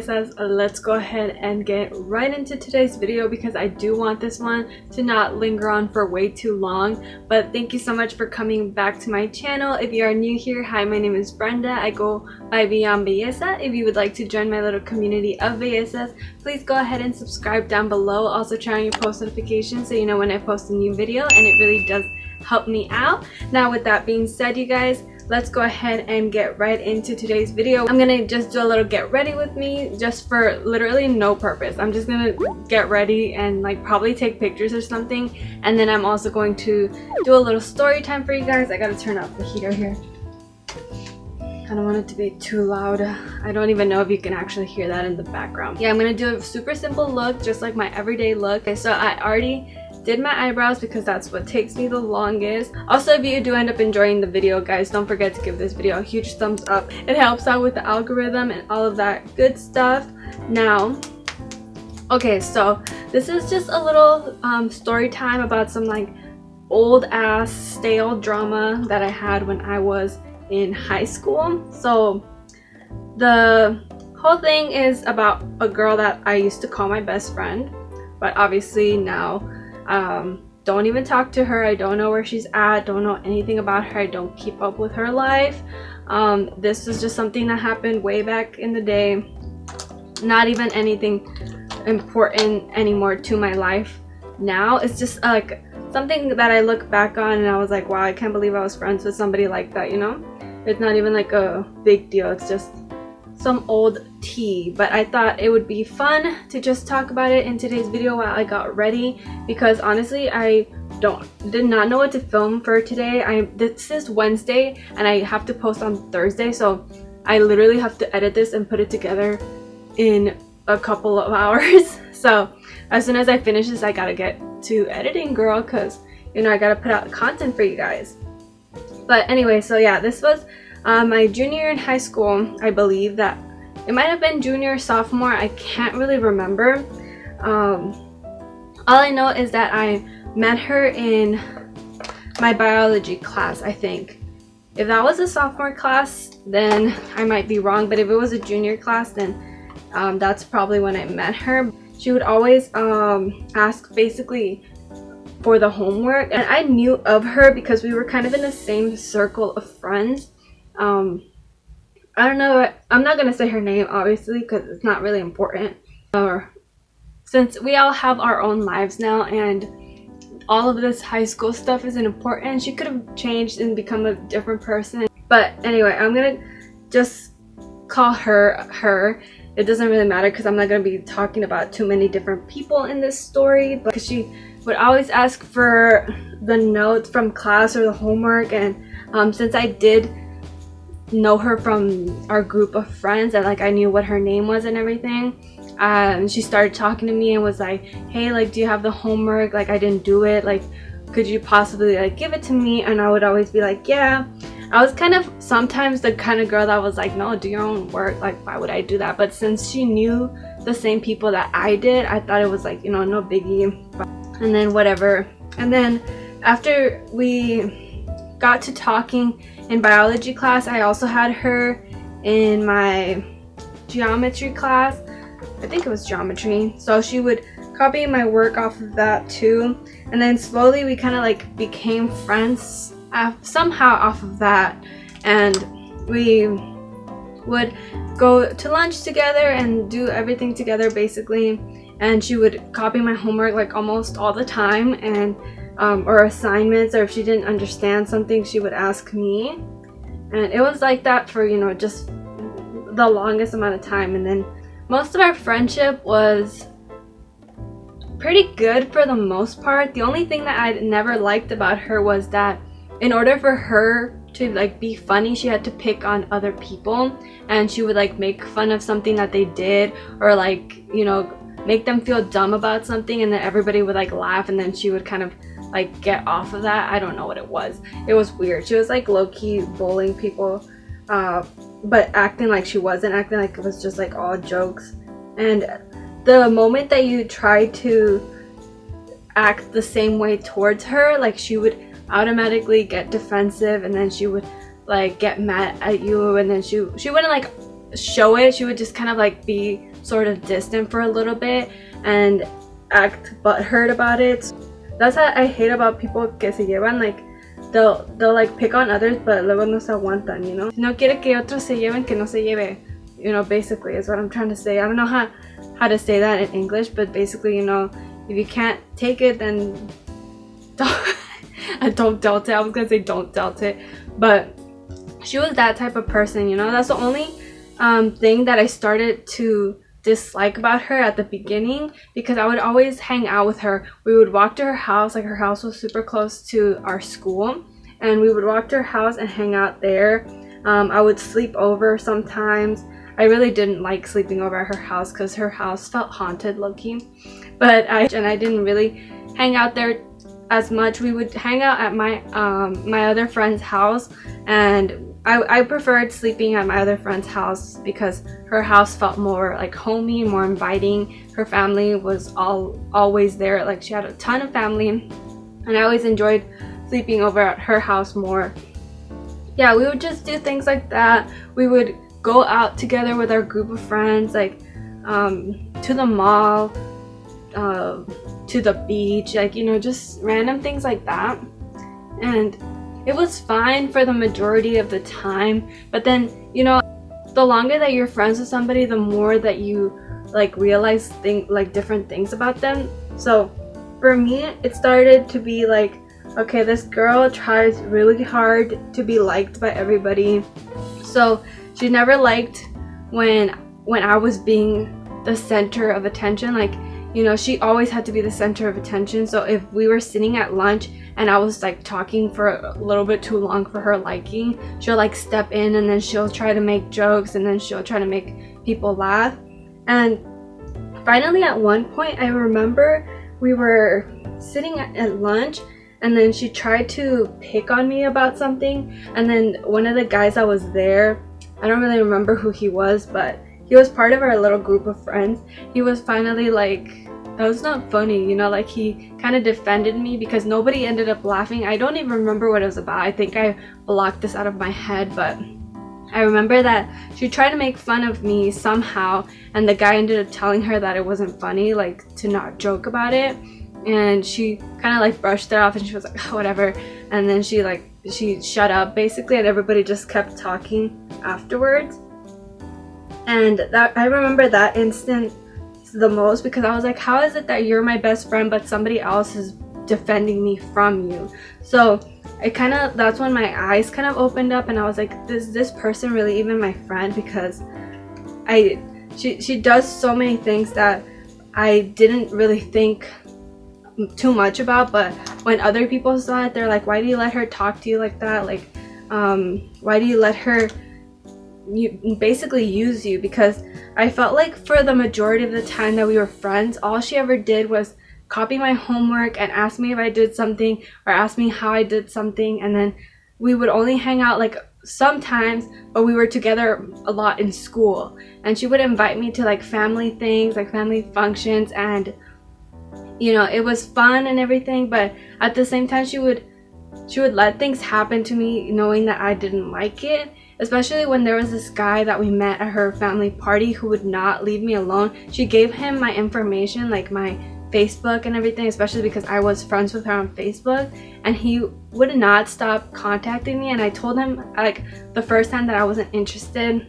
VSS, let's go ahead and get right into today's video because I do want this one to not linger on for way too long. But thank you so much for coming back to my channel. If you are new here, hi, my name is Brenda. I go by Belleza. If you would like to join my little community of VSS, please go ahead and subscribe down below. Also turn on your post notifications so you know when I post a new video, and it really does help me out. Now with that being said, you guys, let's go ahead and get right into today's video. I'm gonna just do a little get ready with me just for literally no purpose. I'm just gonna get ready and like probably take pictures or something, and then I'm also going to do a little story time for you guys. I gotta turn off the heater here. I don't want it to be too loud. I don't even know if you can actually hear that in the background. Yeah, I'm gonna do a super simple look, just like my everyday look. Okay, so I already did my eyebrows because that's what takes me the longest. Also, if you do end up enjoying the video, guys, don't forget to give this video a huge thumbs up. It helps out with the algorithm and all of that good stuff. Now, okay, so this is just a little story time about some like old ass stale drama that I had when I was in high school. So the whole thing is about a girl that I used to call my best friend, but obviously now don't even talk to her. I don't know where she's at, don't know anything about her. I don't keep up with her life. This is just something that happened way back in the day, not even anything important anymore to my life now. It's just like something that I look back on and I was like, wow, I can't believe I was friends with somebody like that, you know? It's not even like a big deal, it's just some old tea. But I thought it would be fun to just talk about it in today's video while I got ready, because honestly I did not know what to film for today. This is Wednesday and I have to post on Thursday, so I literally have to edit this and put it together in a couple of hours. So as soon as I finish this, I gotta get to editing, girl, because you know I gotta put out content for you guys. But anyway, so yeah, this was my junior year in high school. I believe that it might have been junior or sophomore, I can't really remember. All I know is that I met her in my biology class, I think. If that was a sophomore class, then I might be wrong, but if it was a junior class, then that's probably when I met her. She would always ask basically for the homework, and I knew of her because we were kind of in the same circle of friends. I don't know, I'm not gonna say her name obviously because it's not really important, since we all have our own lives now and all of this high school stuff isn't important. She could have changed and become a different person, but anyway, I'm gonna just call her. It doesn't really matter because I'm not gonna be talking about too many different people in this story, because she would always ask for the notes from class or the homework. And since I did know her from our group of friends, and like I knew what her name was and everything, she started talking to me and was like, hey, like, do you have the homework? Like, I didn't do it, like, could you possibly like give it to me? And I would always be like, yeah. I was kind of sometimes the kind of girl that was like, no, do your own work, like why would I do that? But since she knew the same people that I did, I thought it was like, you know, no biggie. And then whatever. And then after we got to talking in biology class, I also had her in my geometry class. I think it was geometry. So she would copy my work off of that too. And then slowly we kind of like became friends somehow off of that. And we would go to lunch together and do everything together basically. And she would copy my homework like almost all the time, and or assignments, or if she didn't understand something she would ask me. And it was like that for, you know, just the longest amount of time. And then most of our friendship was pretty good for the most part. The only thing that I never liked about her was that in order for her to like be funny, she had to pick on other people, and she would like make fun of something that they did, or like, you know, make them feel dumb about something, and then everybody would like laugh, and then she would kind of like get off of that. I don't know what it was. It was weird. She was like low-key bullying people, but acting like she wasn't, acting like it was just like all jokes. And the moment that you try to act the same way towards her, like she would automatically get defensive, and then she would like get mad at you, and then she wouldn't like show it. She would just kind of like be sort of distant for a little bit and act butthurt about it. That's what I hate about people que se llevan, like they'll like pick on others but luego no se aguantan, you know. No quiere que otros se lleven que no se lleve, you know, basically is what I'm trying to say. I don't know how to say that in English, but basically, you know, if you can't take it, then don't dealt it. I was gonna say don't dealt it, but she was that type of person, you know. That's the only thing that I started to dislike about her at the beginning, because I would always hang out with her. We would walk to her house, like her house was super close to our school, and we would walk to her house and hang out there. I would sleep over sometimes. I really didn't like sleeping over at her house because her house felt haunted low-key, but I didn't really hang out there as much. We would hang out at my other friend's house, and I preferred sleeping at my other friend's house because her house felt more like homey, more inviting. Her family was always there. Like, she had a ton of family, and I always enjoyed sleeping over at her house more. Yeah, we would just do things like that. We would go out together with our group of friends, like to the mall, to the beach, like, you know, just random things like that. And it was fine for the majority of the time, but then, you know, the longer that you're friends with somebody, the more that you like realize different things about them. So for me, it started to be like, okay, this girl tries really hard to be liked by everybody. So she never liked when I was being the center of attention. Like, you know, she always had to be the center of attention. So if we were sitting at lunch and I was like talking for a little bit too long for her liking, she'll like step in, and then she'll try to make jokes, and then she'll try to make people laugh. And finally, at one point, I remember we were sitting at lunch, and then she tried to pick on me about something, and then one of the guys that was there, I don't really remember who he was, but he was part of our little group of friends. He was finally like, that was not funny, you know, like he kind of defended me because nobody ended up laughing. I don't even remember what it was about. I think I blocked this out of my head, but I remember that she tried to make fun of me somehow, and the guy ended up telling her that it wasn't funny, like to not joke about it. And she kind of like brushed it off, and she was like, oh, whatever. And then she shut up basically, and everybody just kept talking afterwards. And that, I remember that instant the most, because I was like, how is it that you're my best friend but somebody else is defending me from you? So that's when my eyes kind of opened up, and I was like, is this person really even my friend? Because she does so many things that I didn't really think too much about, but when other people saw it, they're like, why do you let her talk to you like that? Like, why do you let her basically use you? Because I felt like for the majority of the time that we were friends, all she ever did was copy my homework and ask me if I did something, or ask me how I did something, and then we would only hang out like sometimes, but we were together a lot in school. And she would invite me to like family things, like family functions, and you know, it was fun and everything, but at the same time she would let things happen to me knowing that I didn't like it. Especially when there was this guy that we met at her family party who would not leave me alone. She gave him my information, like my Facebook and everything, especially because I was friends with her on Facebook, and he would not stop contacting me. And I told him like the first time that I wasn't interested,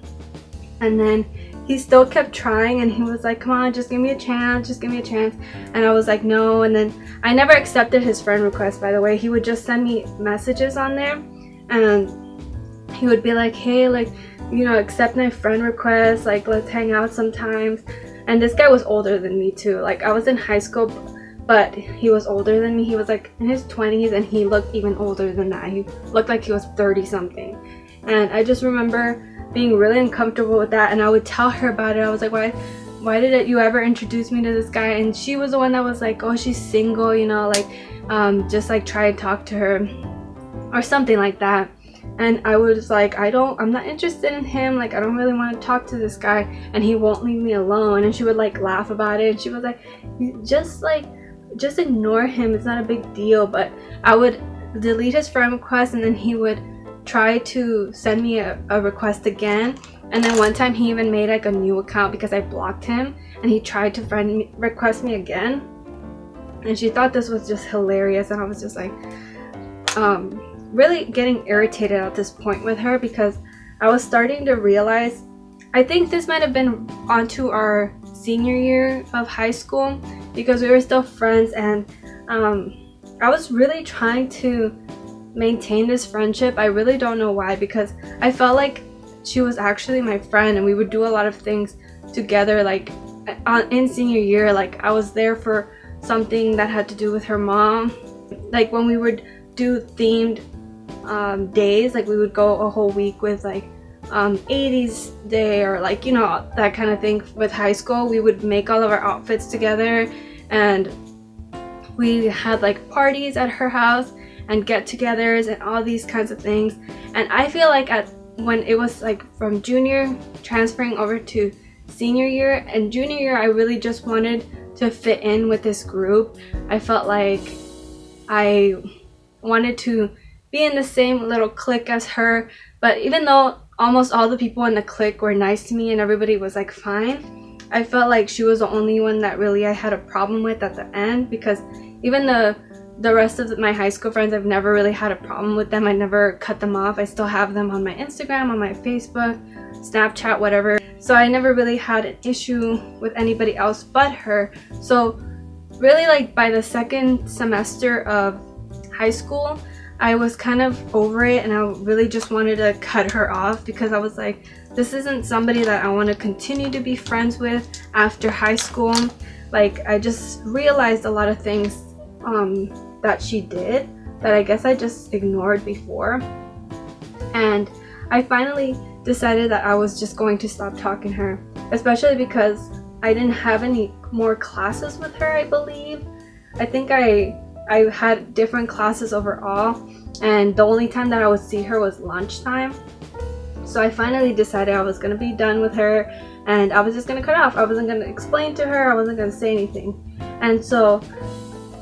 and then he still kept trying, and he was like, come on, just give me a chance, and I was like, no. And then I never accepted his friend request, by the way. He would just send me messages on there, and he would be like, hey, like, you know, accept my friend request, like, let's hang out sometimes. And this guy was older than me too. Like, I was in high school, but he was older than me. He was like in his 20s, and he looked even older than that. He looked like he was 30 something. And I just remember being really uncomfortable with that, and I would tell her about it. I was like, why did you ever introduce me to this guy? And she was the one that was like, oh, she's single, you know, like just like try and talk to her or something like that. And I was like, I'm not interested in him, like I don't really want to talk to this guy, and he won't leave me alone. And she would like laugh about it, and she was like, just ignore him, it's not a big deal. But I would delete his friend request, and then he would try to send me a request again, And then one time he even made like a new account because I blocked him, and he tried to request me again, and she thought this was just hilarious. And I was just like really getting irritated at this point with her, because I was starting to realize, I think this might have been onto our senior year of high school, because we were still friends, and I was really trying to maintain this friendship. I really don't know why, because I felt like she was actually my friend, and we would do a lot of things together. Like in senior year, like I was there for something that had to do with her mom. Like when we would do themed days, like we would go a whole week with like 80s day, or like, you know, that kind of thing. With high school, we would make all of our outfits together, and we had like parties at her house and get-togethers and all these kinds of things. And I feel like when it was like from junior transferring over to senior year, and junior year I really just wanted to fit in with this group. I felt like I wanted to be in the same little clique as her, but even though almost all the people in the clique were nice to me and everybody was like fine, I felt like she was the only one that really I had a problem with at the end, because even the rest of my high school friends, I've never really had a problem with them. I never cut them off. I still have them on my Instagram, on my Facebook, Snapchat, whatever. So I never really had an issue with anybody else but her. So really, like by the second semester of high school, I was kind of over it, and I really just wanted to cut her off, because I was like, this isn't somebody that I want to continue to be friends with after high school. Like I just realized a lot of things that she did that I guess I just ignored before, and I finally decided that I was just going to stop talking to her, especially because I didn't have any more classes with her. I believe I think I had different classes overall, and the only time that I would see her was lunchtime. So I finally decided I was going to be done with her, and I was just going to cut off. I wasn't going to explain to her, I wasn't going to say anything. And so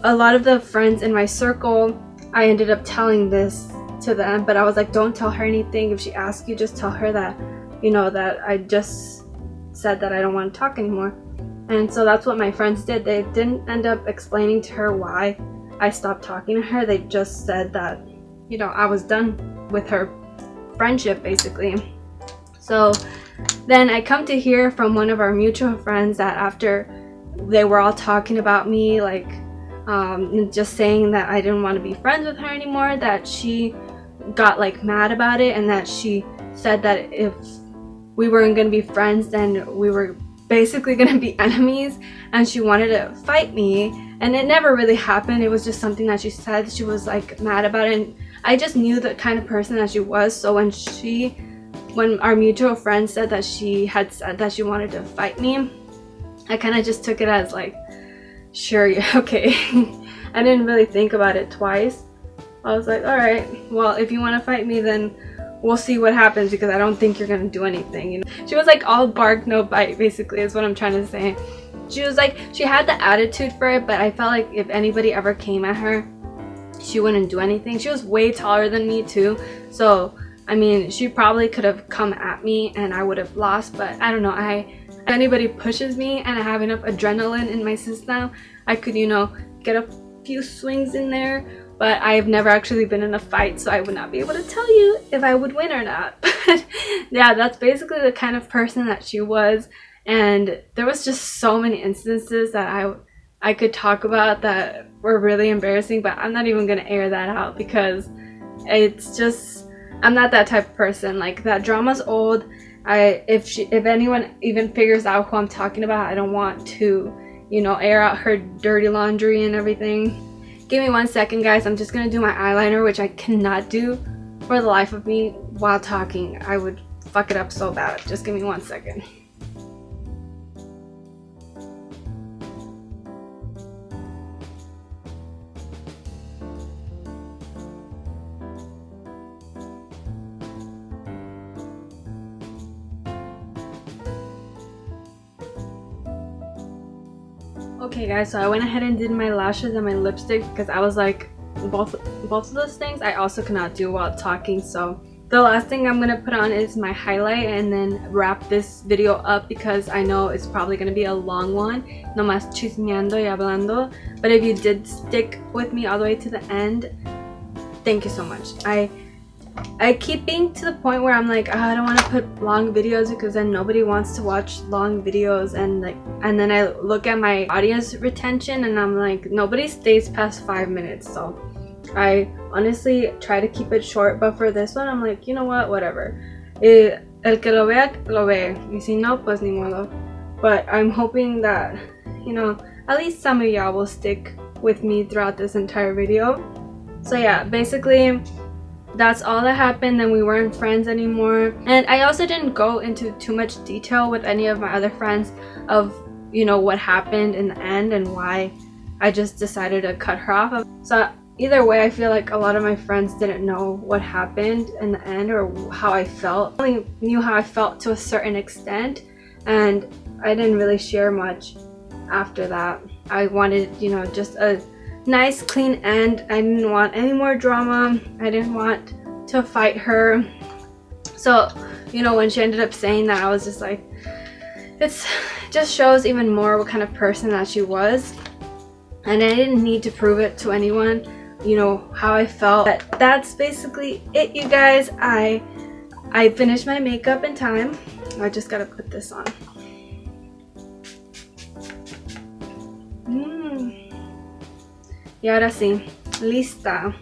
a lot of the friends in my circle, I ended up telling this to them, but I was like, don't tell her anything. If she asks you, just tell her that, you know, that I just said that I don't want to talk anymore. And so that's what my friends did. They didn't end up explaining to her why I stopped talking to her. They just said that, you know, I was done with her friendship, basically. So then I come to hear from one of our mutual friends that after they were all talking about me, like just saying that I didn't want to be friends with her anymore, that she got like mad about it, and that she said that if we weren't going to be friends, then we were basically going to be enemies, and she wanted to fight me. And it never really happened. It was just something that she said. She was like mad about it, and I just knew the kind of person that she was. So when our mutual friend said that she had said that she wanted to fight me, I kind of just took it as like, sure, yeah, okay. I didn't really think about it twice. I was like, all right, well, if you want to fight me, then we'll see what happens, because I don't think you're gonna do anything, you know. She was like all bark no bite, basically, is what I'm trying to say. She was like, she had the attitude for it, but I felt like if anybody ever came at her, she wouldn't do anything. She was way taller than me too, so I mean, she probably could have come at me and I would have lost. But I don't know, if anybody pushes me and I have enough adrenaline in my system, I could, you know, get a few swings in there. But I've never actually been in a fight, so I would not be able to tell you if I would win or not. But yeah, that's basically the kind of person that she was. And there was just so many instances that I could talk about that were really embarrassing, but I'm not even gonna air that out, because it's just, I'm not that type of person. Like, that drama's old. If anyone even figures out who I'm talking about, I don't want to, you know, air out her dirty laundry and everything. Give me 1 second, guys. I'm just gonna do my eyeliner, which I cannot do for the life of me while talking. I would fuck it up so bad. Just give me 1 second. Okay guys, so I went ahead and did my lashes and my lipstick, because I was like, both of those things I also cannot do while talking. So the last thing I'm gonna put on is my highlight and then wrap this video up because I know it's probably gonna be a long one, nomás chismeando y hablando. But if you did stick with me all the way to the end, thank you so much. I keep being to the point where I'm like, oh, I don't want to put long videos because then nobody wants to watch long videos, and then I look at my audience retention and I'm like, nobody stays past 5 minutes. So I honestly try to keep it short, but for this one I'm like, you know what, whatever. El que lo vea, lo ve. Y si no, pues ni modo. But I'm hoping that, you know, at least some of y'all will stick with me throughout this entire video. So yeah, basically that's all that happened. Then we weren't friends anymore, and I also didn't go into too much detail with any of my other friends of, you know, what happened in the end and why I just decided to cut her off. So either way, I feel like a lot of my friends didn't know what happened in the end or how I felt. I only knew how I felt to a certain extent, and I didn't really share much after that. I wanted, you know, just a nice clean end. I didn't want any more drama. I didn't want to fight her. So, you know, when she ended up saying that, I was just like, it just shows even more what kind of person that she was, and I didn't need to prove it to anyone, you know, how I felt. But that's basically it, you guys. I finished my makeup in time. I just gotta put this on. Y ahora sí, lista.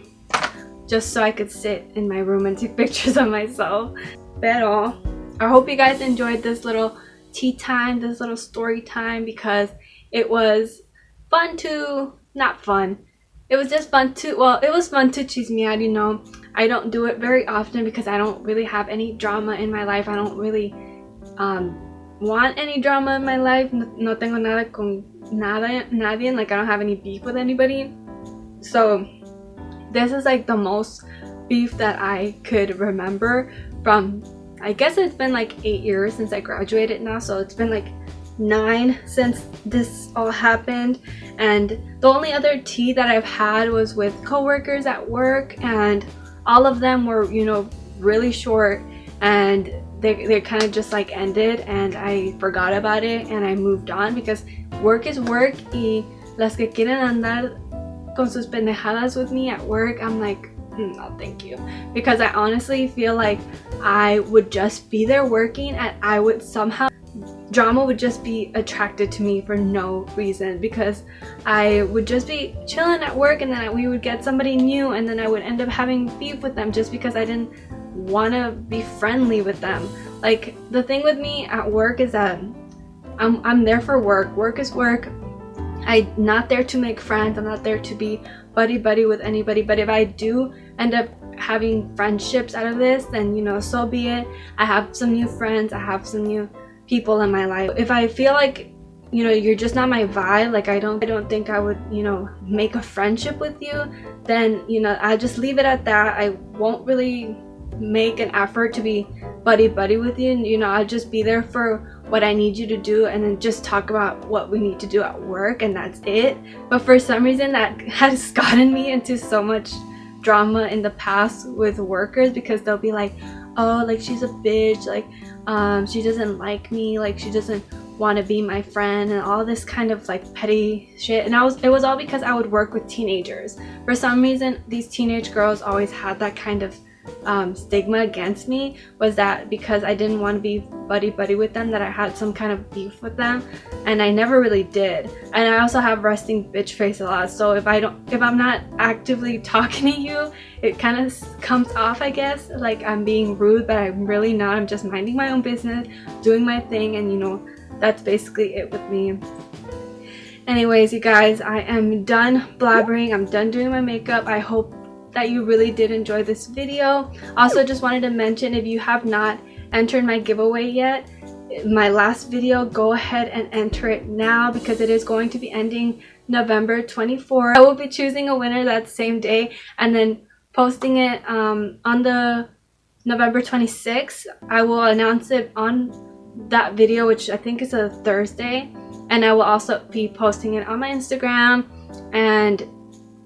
Just so I could sit in my room and take pictures of myself. Pero I hope you guys enjoyed this little tea time, this little story time, because it was fun to, not fun. It was just fun to, well, it was fun to chismear, you know. I don't do it very often because I don't really have any drama in my life. I don't really want any drama in my life. No tengo nada con nadie. Like, I don't have any beef with anybody. So this is like the most beef that I could remember from, I guess it's been like 8 years since I graduated now, so it's been like 9 since this all happened. And the only other tea that I've had was with coworkers at work, and all of them were, you know, really short, and they kind of just like ended, and I forgot about it and I moved on because work is work. Y las que quieren andar con sus pendejadas with me at work, I'm like, no thank you, because I honestly feel like I would just be there working and I would somehow, drama would just be attracted to me for no reason, because I would just be chilling at work and then we would get somebody new and then I would end up having beef with them just because I didn't want to be friendly with them. Like, the thing with me at work is that I'm there for work. Work is work. I'm not there to make friends. I'm not there to be buddy with anybody. But if I do end up having friendships out of this, then, you know, so be it. I have some new friends. I have some new people in my life. If I feel like, you know, you're just not my vibe, like I don't think I would, you know, make a friendship with you, then, you know, I just leave it at that. I won't really make an effort to be buddy with you, and, you know, I'll just be there for what I need you to do and then just talk about what we need to do at work, and that's it. But for some reason that has gotten me into so much drama in the past with workers, because they'll be like, oh, like, she's a bitch, like, she doesn't like me, like, she doesn't want to be my friend, and all this kind of like petty shit. And it was all because I would work with teenagers. For some reason, these teenage girls always had that kind of stigma against me, was that because I didn't want to be buddy with them, that I had some kind of beef with them, and I never really did. And I also have resting bitch face a lot, so if I'm not actively talking to you, it kind of comes off, I guess, like I'm being rude, but I'm really not. I'm just minding my own business, doing my thing, and, you know, that's basically it with me. Anyways, you guys, I am done blabbering. I'm done doing my makeup. I hope that you really did enjoy this video. Also, just wanted to mention, if you have not entered my giveaway yet, my last video, go ahead and enter it now, because it is going to be ending November 24th. I will be choosing a winner that same day and then posting it on the November 26th. I will announce it on that video, which I think is a Thursday, and I will also be posting it on my Instagram and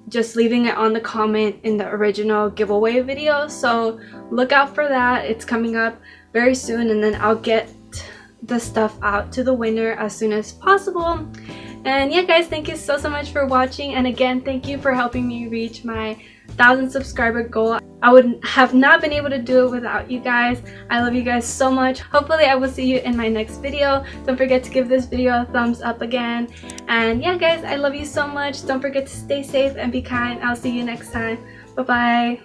just leaving it on the comment in the original giveaway video. So look out for that. It's coming up very soon, and then I'll get the stuff out to the winner as soon as possible. And yeah guys, thank you so much for watching, and again, thank you for helping me reach my 1,000 subscriber goal. I would have not been able to do it without you guys. I love you guys so much. Hopefully I will see you in my next video. Don't forget to give this video a thumbs up again. And yeah guys, I love you so much. Don't forget to stay safe and be kind. I'll see you next time. Bye bye.